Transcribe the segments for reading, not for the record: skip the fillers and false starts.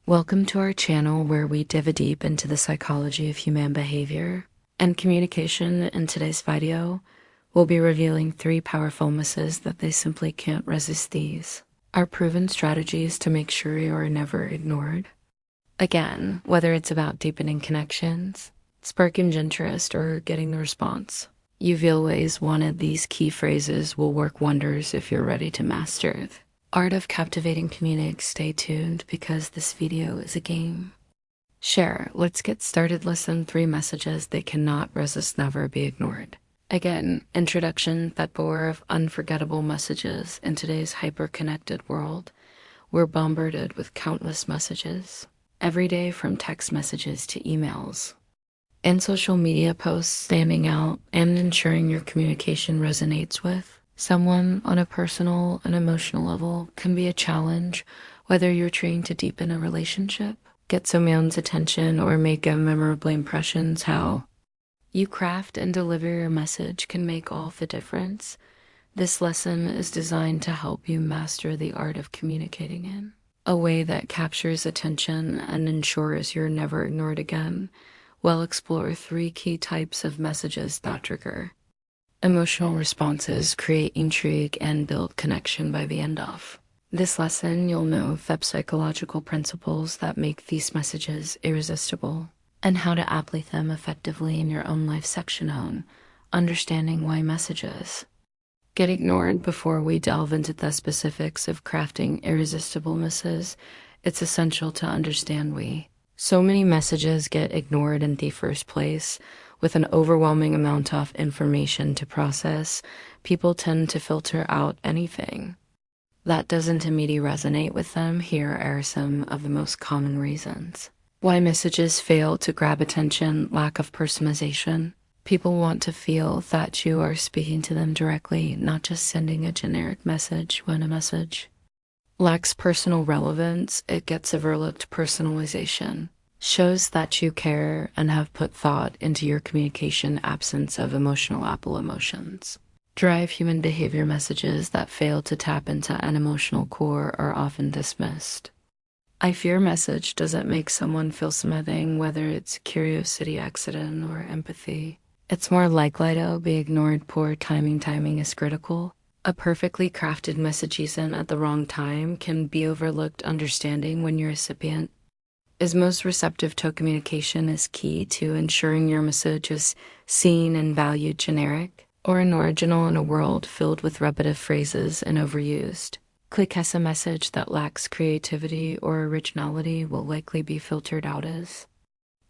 Welcome to our channel where we dive deep into the psychology of human behavior and communication. In today's video, we'll be revealing 3 powerful misses that they simply can't resist. These are proven strategies to make sure you are never ignored. Again, whether it's about deepening connections, sparking interest, or getting the response you've always wanted, these key phrases will work wonders if you're ready to master it. Art of captivating communique. Stay tuned because this video is a game. Share. Let's get started. Listen. 3 messages they cannot resist, never be ignored. Again, introduction. That bore of unforgettable messages. In today's hyper-connected world, we're bombarded with countless messages every day, from text messages to emails and social media posts. Standing out and ensuring your communication resonates with someone on a personal and emotional level can be a challenge, whether you're trying to deepen a relationship, get someone's attention, or make a memorable impression. How you craft and deliver your message can make all the difference. This lesson is designed to help you master the art of communicating in a way that captures attention and ensures you're never ignored again. We'll explore 3 key types of messages that trigger emotional responses, create intrigue, and build connection. By the end of this lesson, you'll know the psychological principles that make these messages irresistible and how to apply them effectively in your own life. Section on understanding why messages get ignored. Before we delve into the specifics of crafting irresistible misses, it's essential to understand why so many messages get ignored in the first place. With an overwhelming amount of information to process, people tend to filter out anything that doesn't immediately resonate with them. Here are some of the most common reasons why messages fail to grab attention. Lack of personalization. People want to feel that you are speaking to them directly, not just sending a generic message. When a message lacks personal relevance, it gets overlooked. Personalization shows that you care and have put thought into your communication. Absence of emotional emotions drive human behavior. Messages that fail to tap into an emotional core are often dismissed. I fear message doesn't make someone feel something, whether it's curiosity, accident, or empathy. It's more likely to be ignored. Poor timing. Timing is critical. A perfectly crafted message sent at the wrong time can be overlooked. Understanding when your recipient is most receptive to communication is key to ensuring your message is seen and valued. Generic or unoriginal. In a world filled with repetitive phrases and overused cliches, a message that lacks creativity or originality will likely be filtered out as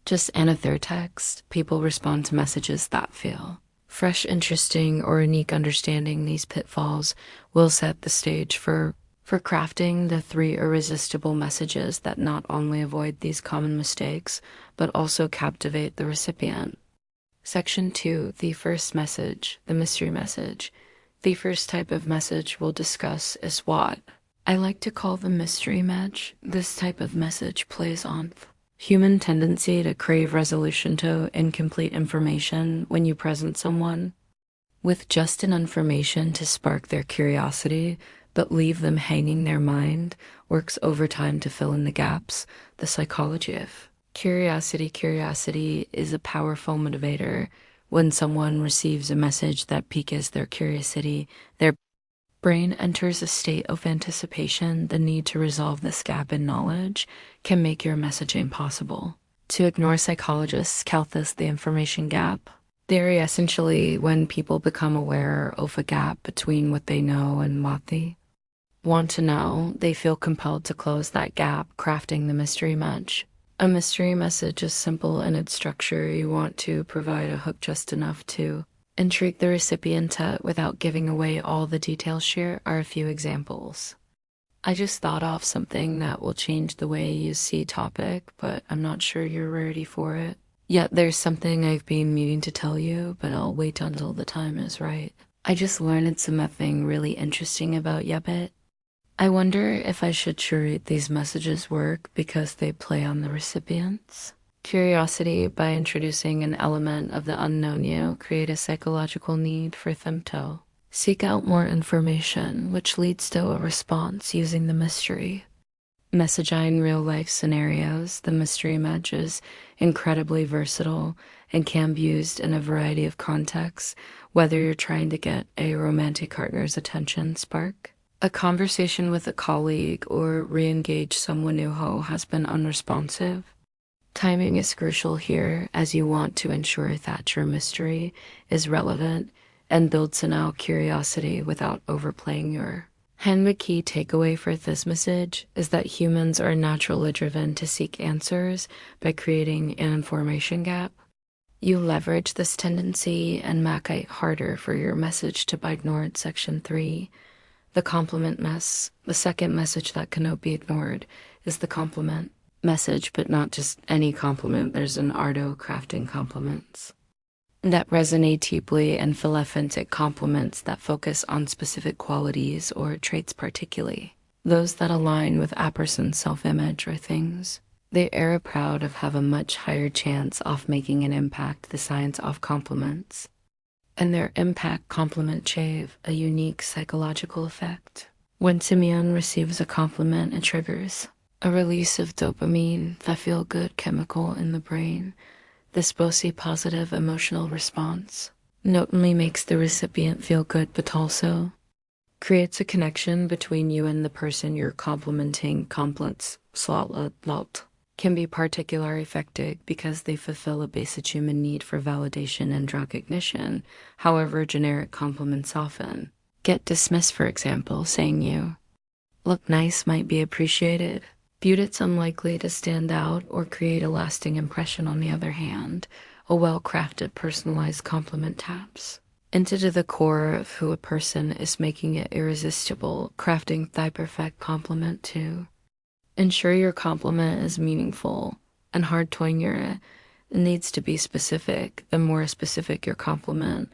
just another text. People respond to messages that feel fresh, interesting, or unique. Understanding these pitfalls will set the stage for crafting the 3 irresistible messages that not only avoid these common mistakes, but also captivate the recipient. Section 2, the first message, the mystery message. The first type of message we'll discuss is what I like to call the mystery match. This type of message plays on human tendency to crave resolution to incomplete information. When you present someone with just enough information to spark their curiosity, but leave them hanging, their mind works overtime to fill in the gaps. The psychology of curiosity. Curiosity is a powerful motivator. When someone receives a message that piques their curiosity, their brain enters a state of anticipation. The need to resolve this gap in knowledge can make your messaging possible to ignore. Psychologists call this the information gap theory. Essentially, when people become aware of a gap between what they know and what they want to know, they feel compelled to close that gap. Crafting the mystery match. A mystery message is simple in its structure. You want to provide a hook just enough to intrigue the recipient without giving away all the details. Here are a few examples. I just thought of something that will change the way you see topic, but I'm not sure you're ready for it. Yet there's something I've been meaning to tell you, but I'll wait until the time is right. I just learned something really interesting about Yebit. I wonder if I should curate these messages work because they play on the recipients. Curiosity. By introducing an element of the unknown, you create a psychological need for them to seek out more information, which leads to a response using the mystery Messaging real-life scenarios, the mystery image is incredibly versatile and can be used in a variety of contexts, whether you're trying to get a romantic partner's attention spark, a conversation with a colleague, or re-engage someone who has been unresponsive. Timing is crucial here, as you want to ensure that your mystery is relevant and builds in our curiosity without overplaying your hand. The key takeaway for this message is that humans are naturally driven to seek answers by creating an information gap. You leverage this tendency and make it harder for your message to be ignored. Section 3. The compliment mess. The second message that cannot be ignored is the compliment message, but not just any compliment. There's an art of crafting compliments that resonate deeply and feel authentic, compliments that focus on specific qualities or traits, particularly those that align with a person's self-image or things. They are proud of have a much higher chance of making an impact. The science of compliments and their impact. Compliment have a unique psychological effect. When Simeon receives a compliment, it triggers a release of dopamine, the feel-good chemical in the brain. This both a positive emotional response not only makes the recipient feel good, but also creates a connection between you and the person you're complimenting. Compliments can be particularly effective because they fulfill a basic human need for validation and recognition. However, generic compliments often get dismissed. For example, saying you look nice might be appreciated, but it's unlikely to stand out or create a lasting impression. On the other hand, a well-crafted, personalized compliment taps into the core of who a person is, making it irresistible. Crafting the perfect compliment to ensure your compliment is meaningful and hard to ignore. It needs to be specific. The more specific your compliment,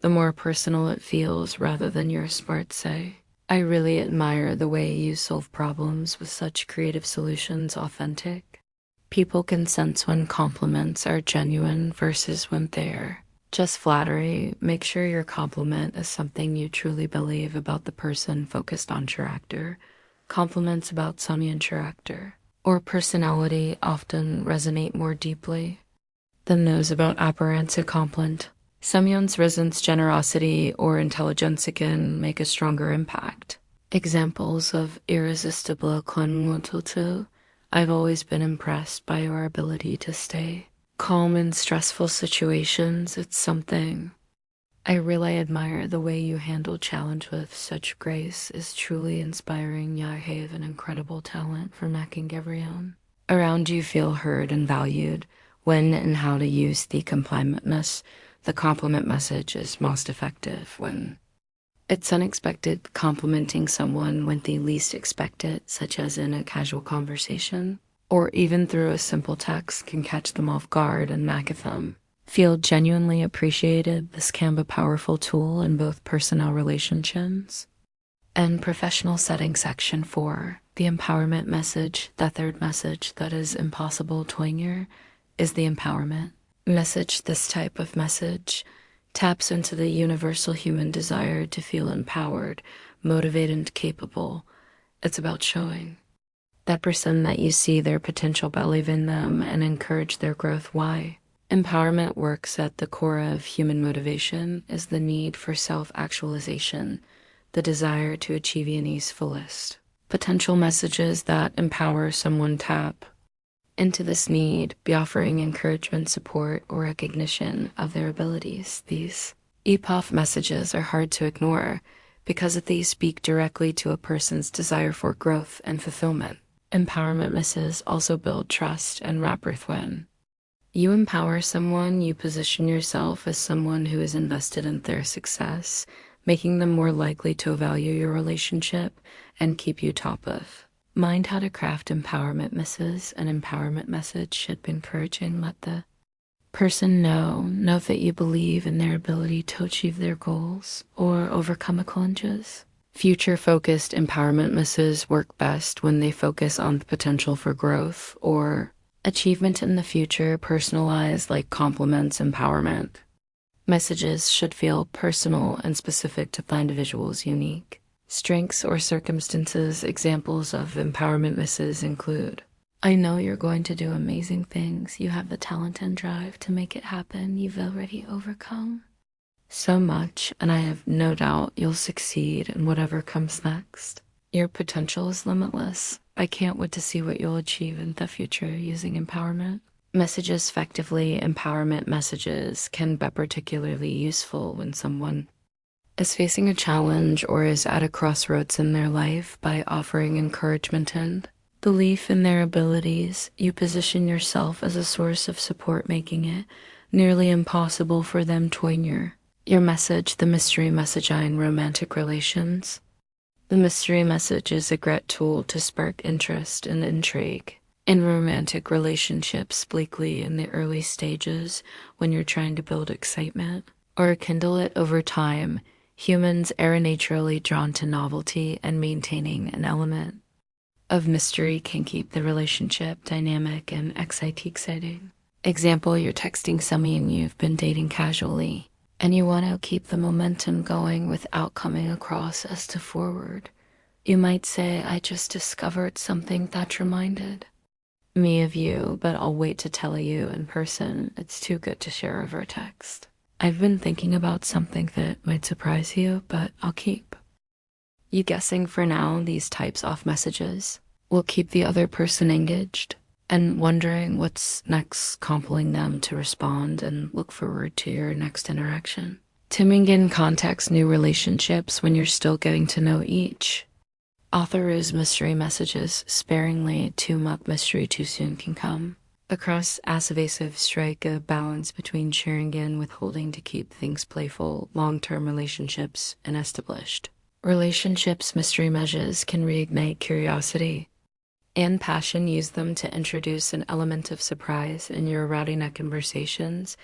the more personal it feels, rather than your smart say. I really admire the way you solve problems with such creative solutions. Authentic. People can sense when compliments are genuine versus when they're just flattery. Make sure your compliment is something you truly believe about the person. Focused on character. Compliments about someone's character or personality often resonate more deeply than those about appearance. A compliment someone's reasons, generosity, or intelligence can make a stronger impact. Examples of irresistible conmutual. I've always been impressed by your ability to stay calm in stressful situations. It's something I really admire. The way you handle challenge with such grace is truly inspiring. You have an incredible talent for making everyone around you feel heard and valued. When and how to use the compliment. The compliment message is most effective when it's unexpected. Complimenting someone when they least expect it, such as in a casual conversation or even through a simple text, can catch them off guard and make them feel genuinely appreciated. This can be a powerful tool in both personal relationships and professional settings. Section 4. The empowerment message. The third message that is impossible to ignore is the empowerment message. This type of message taps into the universal human desire to feel empowered, motivated, and capable. It's about showing that person that you see their potential, believe in them, and encourage their growth. Why? Empowerment works at the core of human motivation is the need for self-actualization, the desire to achieve one's fullest potential. Messages that empower someone tap into this need, be offering encouragement, support, or recognition of their abilities. These EPOF messages are hard to ignore because they speak directly to a person's desire for growth and fulfillment. Empowerment messages also build trust and rapport. When you empower someone, you position yourself as someone who is invested in their success, making them more likely to value your relationship and keep you top of mind. How to craft empowerment messages. An empowerment message should be encouraging. Let the person know that you believe in their ability to achieve their goals or overcome challenges. Future-focused empowerment messages work best when they focus on the potential for growth or achievement in the future. Personalized, like compliments. Empowerment messages should feel personal and specific to the individual's unique Strengths or circumstances. Examples of empowerment misses include: I know you're going to do amazing things. You have the talent and drive to make it happen. You've already overcome so much, and I have no doubt you'll succeed in whatever comes next. Your potential is limitless. I can't wait to see what you'll achieve in the future using empowerment. Messages. Effectively, empowerment messages can be particularly useful when someone is facing a challenge or is at a crossroads in their life. By offering encouragement and belief in their abilities, you position yourself as a source of support, making it nearly impossible for them to ignore your message. The mystery message in romantic relations. The mystery message is a great tool to spark interest and intrigue in romantic relationships, bleakly in the early stages when you're trying to build excitement or kindle it over time. Humans are naturally drawn to novelty, and maintaining an element of mystery can keep the relationship dynamic and exciting. Example, you're texting someone you've been dating casually, and you want to keep the momentum going without coming across as too forward. You might say, I just discovered something that reminded me of you, but I'll wait to tell you in person. It's too good to share over text. I've been thinking about something that might surprise you, but I'll keep you guessing for now. These types of messages will keep the other person engaged and wondering what's next, compelling them to respond and look forward to your next interaction. Timing in context new relationships when you're still getting to know each. Author is mystery messages sparingly. Too much mystery too soon can come across as evasive. Strike a balance between sharing and withholding to keep things playful. Long-term relationships and established relationships. Mystery messages can reignite curiosity and passion. Use them to introduce an element of surprise in your routing conversations,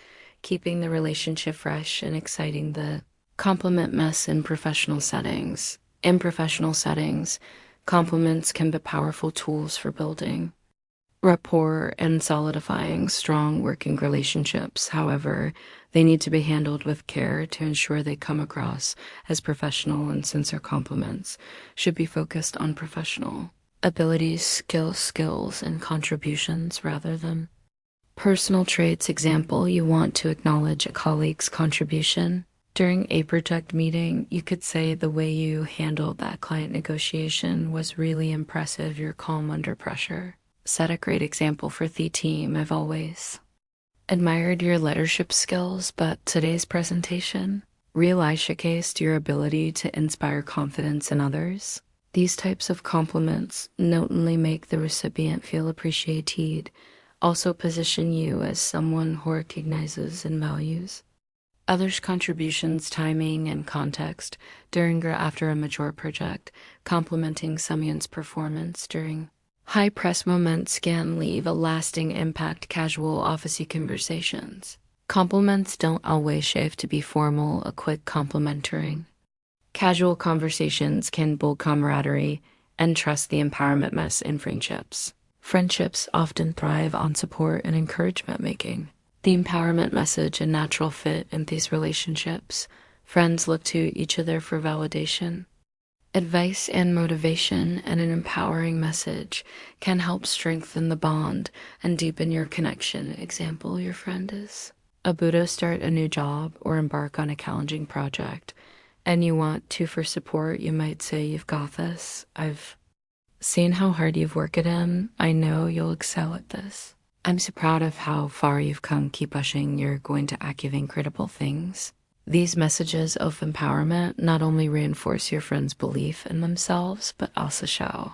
keeping the relationship fresh and exciting. The compliment mess in professional settings. In professional settings, compliments can be powerful tools for building rapport and solidifying strong working relationships. However, they need to be handled with care to ensure they come across as professional, and sincere compliments should be focused on professional abilities, skills, and contributions rather than personal traits. Example, you want to acknowledge a colleague's contribution during a project meeting. You could say, the way you handled that client negotiation was really impressive. You're calm under pressure. Set a great example for the team. I've always admired your leadership skills, but today's presentation really showcased your ability to inspire confidence in others. These types of compliments not only make the recipient feel appreciated, also position you as someone who recognizes and values others' contributions. Timing and context. During or after a major project, complimenting someone's performance during high press moments can leave a lasting impact. Casual officey conversations. Compliments don't always have to be formal. A quick complimenting casual conversations can build camaraderie and trust. The empowerment mess in friendships. Friendships often thrive on support and encouragement, making the empowerment message a natural fit in these relationships. Friends look to each other for validation, advice, and motivation, and an empowering message can help strengthen the bond and deepen your connection. Example, your friend is about to start a new job or embark on a challenging project, and you want to for support. You might say, you've got this. I've seen how hard you've worked at it. I know you'll excel at this. I'm so proud of how far you've come. Keep pushing. You're going to achieve incredible things. These messages of empowerment not only reinforce your friend's belief in themselves, but also show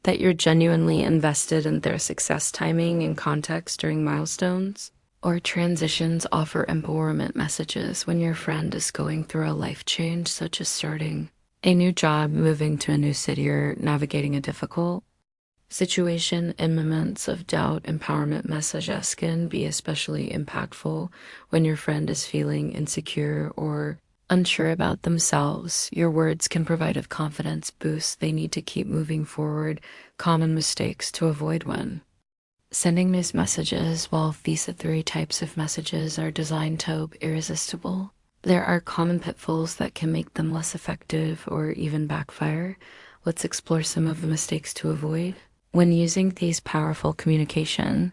that you're genuinely invested in their success. Timing and context during milestones or transitions. Offer empowerment messages when your friend is going through a life change, such as starting a new job, moving to a new city, or navigating a difficult situation. In moments of doubt, empowerment messages can be especially impactful when your friend is feeling insecure or unsure about themselves. Your words can provide a confidence boost they need to keep moving forward. Common mistakes to avoid when sending these messages. While these three types of messages are designed to be irresistible, There are common pitfalls that can make them less effective or even backfire. Let's explore some of the mistakes to avoid. When using these powerful communication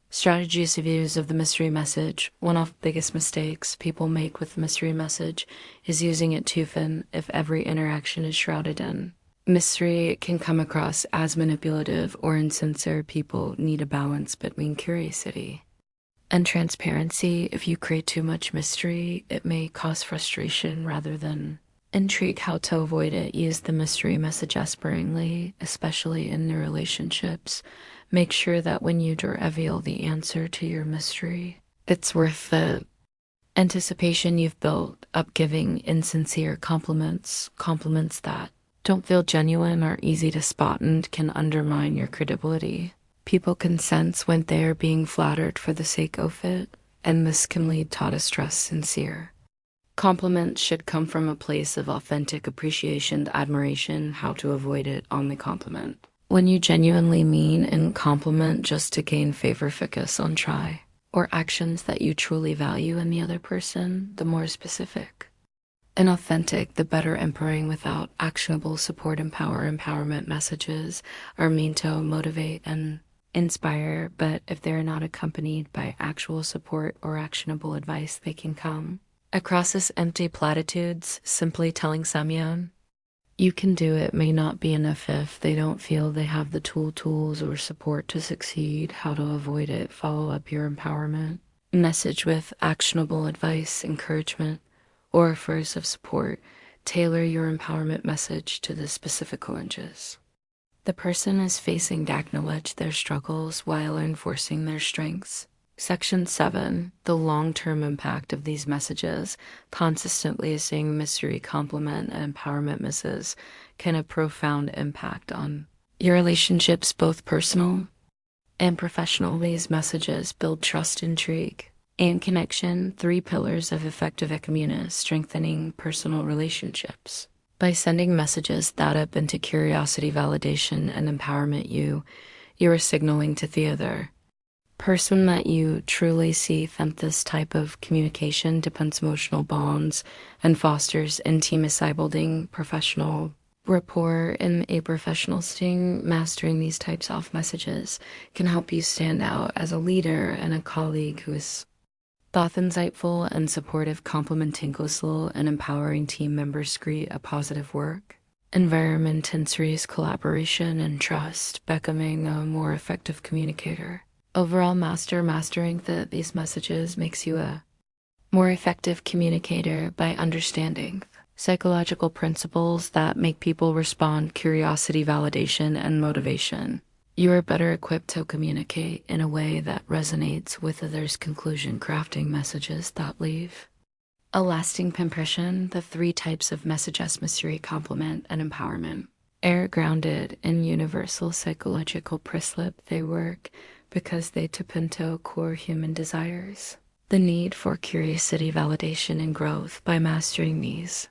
strategies of use of the mystery message, one of the biggest mistakes people make with the mystery message is using it too thin if every interaction is shrouded in mystery. Can come across as manipulative or insincere. People need a balance between curiosity and transparency. If you create too much mystery, it may cause frustration rather than intrigue. How to avoid it: use the mystery message sparingly, especially in new relationships. Make sure that when you reveal the answer to your mystery, it's worth the anticipation you've built up. Giving insincere compliments that don't feel genuine are easy to spot and can undermine your credibility. People can sense when they are being flattered for the sake of it, and this can lead to distrust. Sincere compliments should come from a place of authentic appreciation, admiration. How to avoid it: on the compliment. When you genuinely mean and compliment just to gain favor, focus on try or actions that you truly value in the other person. The more specific and authentic, the better. Empowering without actionable support. Empowerment messages are meant to motivate and inspire, but if they're not accompanied by actual support or actionable advice, they can come across as empty platitudes. Simply telling someone you can do it may not be enough if they don't feel they have the tools or support to succeed. How to avoid it: follow up your empowerment message with actionable advice, encouragement, or offers of support. Tailor your empowerment message to the specific challenges the person is facing to acknowledge their struggles while enforcing their strengths. Section 7. The long-term impact of these messages. Consistently saying mystery, compliment, and empowerment messages can have profound impact on your relationships, both personal and professional. These messages build trust, intrigue, and connection. 3 pillars of effective communication: strengthening personal relationships. By sending messages that up into curiosity, validation, and empowerment, you are signaling to the other person that you truly see them. This type of communication depends emotional bonds and fosters intimacy, building professional rapport in a professional setting. Mastering these types of messages can help you stand out as a leader and a colleague who is thoughtful, insightful, and supportive. Complimenting closely and empowering team members create a positive work environment, increase collaboration and trust, becoming a more effective communicator. Overall, mastering these messages makes you a more effective communicator by understanding psychological principles that make people respond: curiosity, validation, and motivation. You are better equipped to communicate in a way that resonates with others. Conclusion: crafting messages that leave a lasting impression. The 3 types of messages: mystery, compliment, and empowerment, are grounded in universal psychological principles. They work because they tap into core human desires, the need for curiosity, validation, and growth. By mastering these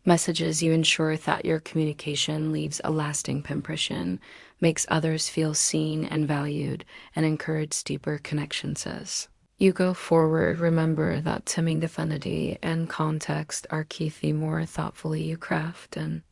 messages, you ensure that your communication leaves a lasting impression, makes others feel seen and valued, and encourages deeper connections. As you go forward, remember that timing, affinity, and context are key. The more thoughtfully you craft and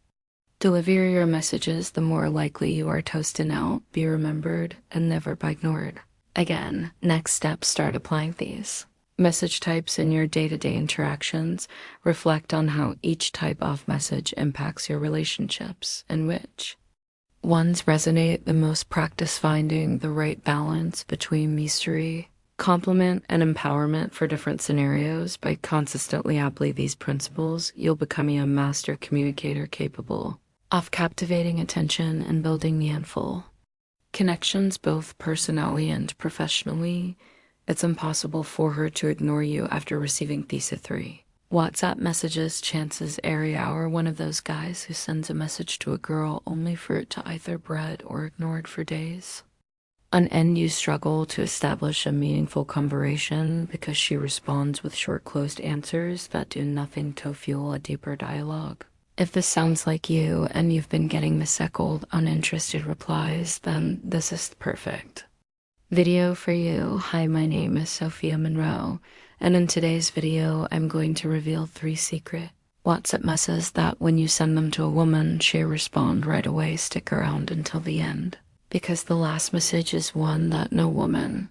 deliver your messages, the more likely you are to stand out, be remembered, and never be ignored again. Next step: start applying these message types in your day-to-day interactions. Reflect on how each type of message impacts your relationships and which ones resonate the most. Practice finding the right balance between mystery, compliment, and empowerment for different scenarios. By consistently applying these principles, you'll become a master communicator capable of captivating attention and building meaningful connections, both personally and professionally. It's impossible for her to ignore you after receiving these 3 WhatsApp messages. Chances are you're one of those guys who sends a message to a girl only for it to either be read or ignored for days. On end, you struggle to establish a meaningful conversation because she responds with short, closed answers that do nothing to fuel a deeper dialogue. If this sounds like you and you've been getting recycled, uninterested replies, then this is perfect Video for you. Hi, my name is Sophia Monroe, and in today's video, I'm going to reveal 3 secret WhatsApp messages that when you send them to a woman, she'll respond right away. Stick around until the end, because the last message is one that no woman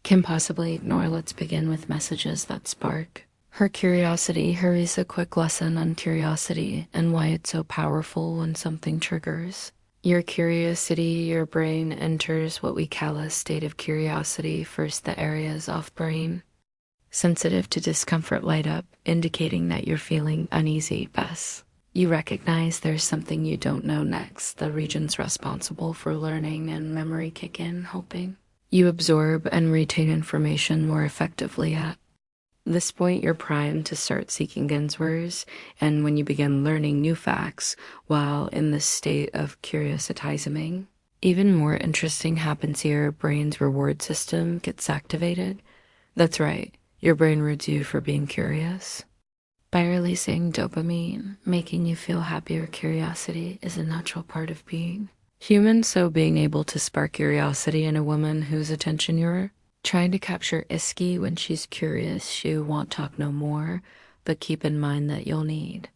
can possibly ignore. Let's begin with messages that spark her curiosity. Here is a quick lesson on curiosity and why it's so powerful when something triggers your curiosity. Your brain enters what we call a state of curiosity. First, the areas of brain sensitive to discomfort light up, indicating that you're feeling uneasy. Best, you recognize there's something you don't know. Next, the regions responsible for learning and memory kick in, helping you absorb and retain information more effectively. At this point, you're primed to start seeking answers, and when you begin learning new facts while in this state of curiositizing, even more interesting happens here. Brain's reward system gets activated. That's right, your brain rewards you for being curious by releasing dopamine, making you feel happier. Curiosity is a natural part of being human, so being able to spark curiosity in a woman whose attention you're trying to capture Iski when she's curious, she won't talk no more, but keep in mind that you'll need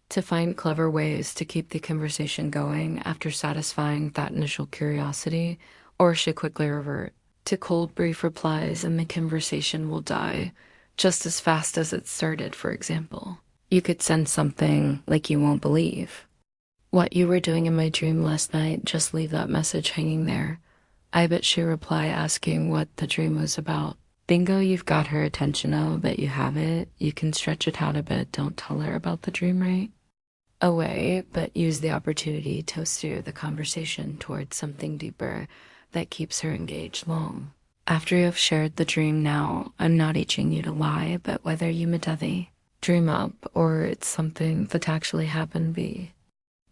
to find clever ways to keep the conversation going after satisfying that initial curiosity, or she'll quickly revert to cold, brief replies, and the conversation will die just as fast as it started. For example, you could send something like, "You won't believe what you were doing in my dream last night. Just leave that message hanging there." I bet she'll reply asking what the dream was about. Bingo, you've got her attention. Oh, bet you have it. You can stretch it out a bit. Don't tell her about the dream right away, but use the opportunity to steer the conversation towards something deeper that keeps her engaged long after you have shared the dream. Now, I'm not teaching you to lie, but whether you meditated dream up or it's something that actually happened, be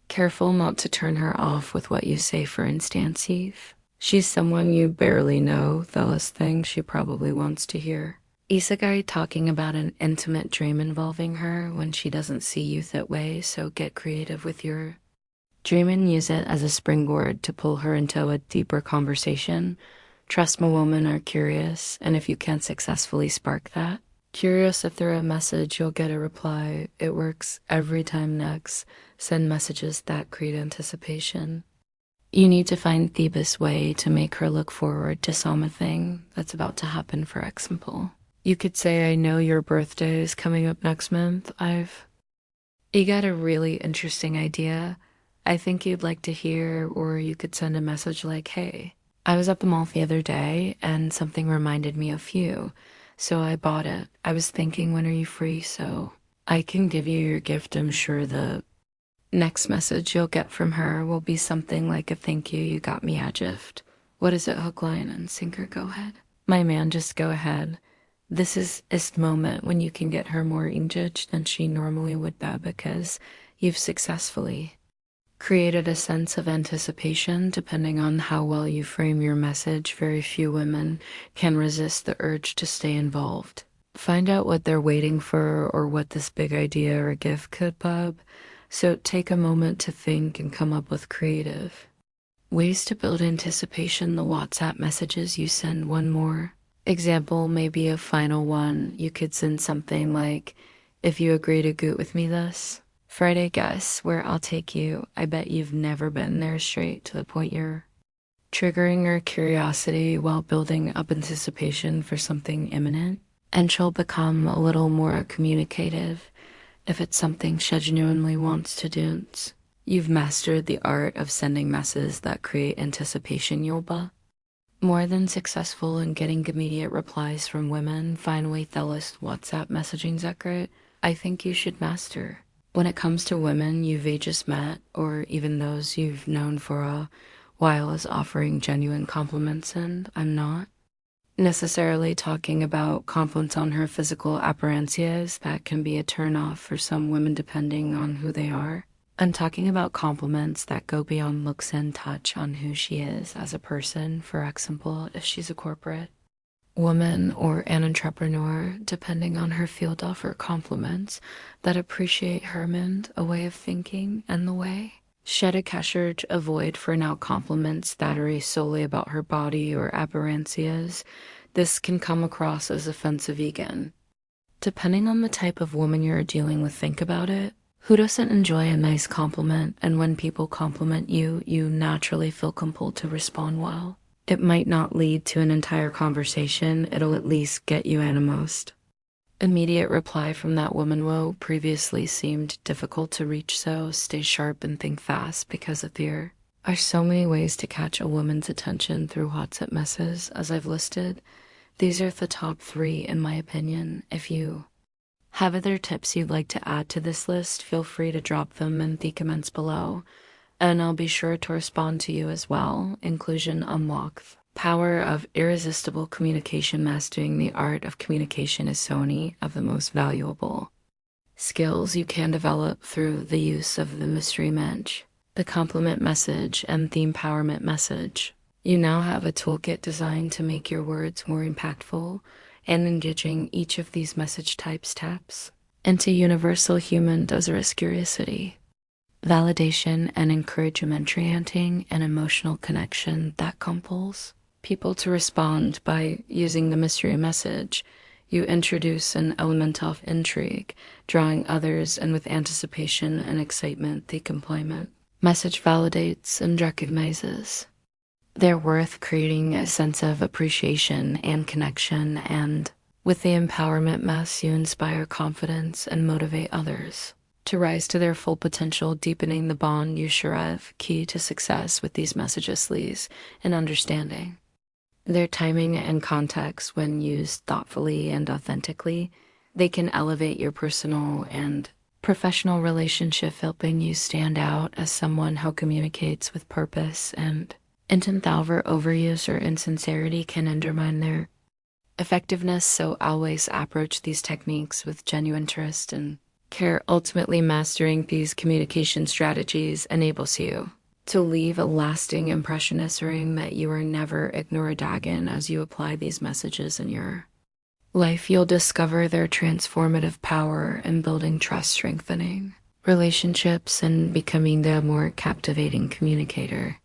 careful not to turn her off with what you say. For instance, if she's someone you barely know, the last thing she probably wants to hear Isekai talking about an intimate dream involving her when she doesn't see you that way. So get creative with your dream and use it as a springboard to pull her into a deeper conversation. Trust me, women are curious, and if you can't successfully spark that curious through a message, you'll get a reply. It works every time. Next, send messages that create anticipation. You need to find the best way to make her look forward to something that's about to happen. For example, you could say, "I know your birthday is coming up next month. You got a really interesting idea I think you'd like to hear." Or you could send a message like, "Hey, I was at the mall the other day and something reminded me of you, so I bought it. I was thinking, when are you free so I can give you your gift?" I'm sure the next message you'll get from her will be something like a "Thank you, you got me a gift." What is it? Hook, line, and sinker. Go ahead, my man, just go ahead. This is the moment when you can get her more engaged than she normally would be, because you've successfully created a sense of anticipation. Depending on how well you frame your message, very few women can resist the urge to stay involved. Find out what they're waiting for or what this big idea or gift could be. So take a moment to think and come up with creative ways to build anticipation. The WhatsApp messages you send. One more example, maybe a final one. You could send something like, "If you agree to go with me this Friday, guess where I'll take you. I bet you've never been there." Straight to the point. You're triggering her curiosity while building up anticipation for something imminent, and she'll become a little more communicative if it's something she genuinely wants to do. You've mastered the art of sending messages that create anticipation. You'll be more than successful in getting immediate replies from women. Finally, the last WhatsApp messaging secret I think you should master. When it comes to women you've just met, or even those you've known for a while, is offering genuine compliments. And I'm not necessarily talking about compliments on her physical appearances. That can be a turn-off for some women depending on who they are. I'm talking about compliments that go beyond looks and touch on who she is as a person. For example, if she's a corporate woman or an entrepreneur, depending on her field, offer compliments that appreciate her mind, a way of thinking, and the way Shedekesher to avoid for now compliments that are solely about her body or apparencias. This can come across as offensive again. Depending on the type of woman you're dealing with, think about it. Who doesn't enjoy a nice compliment? And when people compliment you, you naturally feel compelled to respond well. It might not lead to an entire conversation, it'll at least get you animosed. Immediate reply from that woman will previously seemed difficult to reach, so stay sharp and think fast because of there are so many ways to catch a woman's attention through WhatsApp messages, as I've listed. These are the top 3 in my opinion. If you have other tips you'd like to add to this list, feel free to drop them in the comments below, and I'll be sure to respond to you as well. Inclusion unlocked. Power of irresistible communication. Mastering the art of communication is so many of the most valuable skills you can develop through the use of the mystery match, the compliment message, and the empowerment message. You now have a toolkit designed to make your words more impactful and engaging. Each of these message types taps into universal human desirous curiosity, validation, and encouragement, creating an emotional connection that compels people to respond. By using the mystery message, you introduce an element of intrigue, drawing others in with anticipation and excitement. The compliment message validates and recognizes their worth, creating a sense of appreciation and connection. And with the empowerment mess, you inspire confidence and motivate others to rise to their full potential, deepening the bond you share of. Key to success with these messages lies in understanding their timing and context. When used thoughtfully and authentically, they can elevate your personal and professional relationship, helping you stand out as someone who communicates with purpose and intent. However, overuse or insincerity can undermine their effectiveness, so always approach these techniques with genuine interest and care. Ultimately, mastering these communication strategies enables you to leave a lasting impression, assuring that you are never ignored again. As you apply these messages in your life, you'll discover their transformative power in building trust, strengthening relationships, and becoming the more captivating communicator